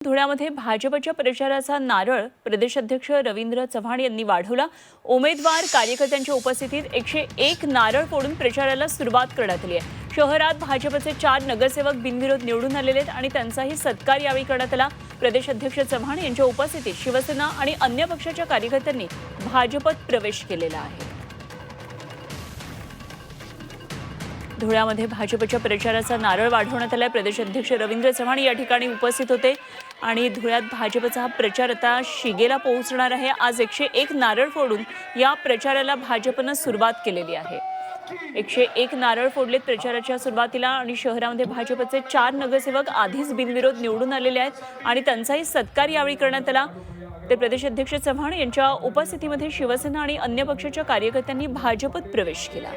धुळ्यामध्ये भाजपच्या प्रचाराचा नारळ प्रदेशाध्यक्ष रवींद्र चव्हाण यांनी वाढवला। उमेदवार कार्यकर्त्यांच्या उपस्थितीत 101 नारळ फोडून प्रचाराला सुरुवात करण्यात आली आहे। शहरात भाजपचे 4 नगरसेवक बिनविरोध निवडून आलेले आहेत आणि त्यांचाही सत्कार यावेळी करण्यात आला। प्रदेशाध्यक्ष चव्हाण यांच्या उपस्थितीत शिवसेना आणि अन्य पक्षाच्या कार्यकर्त्यांनी भाजपत प्रवेश केलेला आहे। धुळ्यामध्ये भाजपच्या प्रचाराचा नारळ वाढवण्यात आला। प्रदेशाध्यक्ष रवींद्र चव्हाण या ठिकाणी उपस्थित होते आणि धुळ्यात भाजपचा हा प्रचार आता शिगेला पोहोचणार आहे। आज 101 नारळ फोडून या प्रचाराला भाजपने सुरुवात केलेली आहे। 101 नारळ फोडलेत प्रचाराच्या सुरुवातीला आणि शहरामध्ये भाजपचे 4 नगरसेवक आधीच बिनविरोध निवडून आलेले आहेत आणि त्यांचाही सत्कार यावेळी करण्यात आला। ते प्रदेशाध्यक्ष चव्हाण यांच्या उपस्थितीमध्ये शिवसेना आणि अन्य पक्षाच्या कार्यकर्त्यांनी भाजपत प्रवेश केला।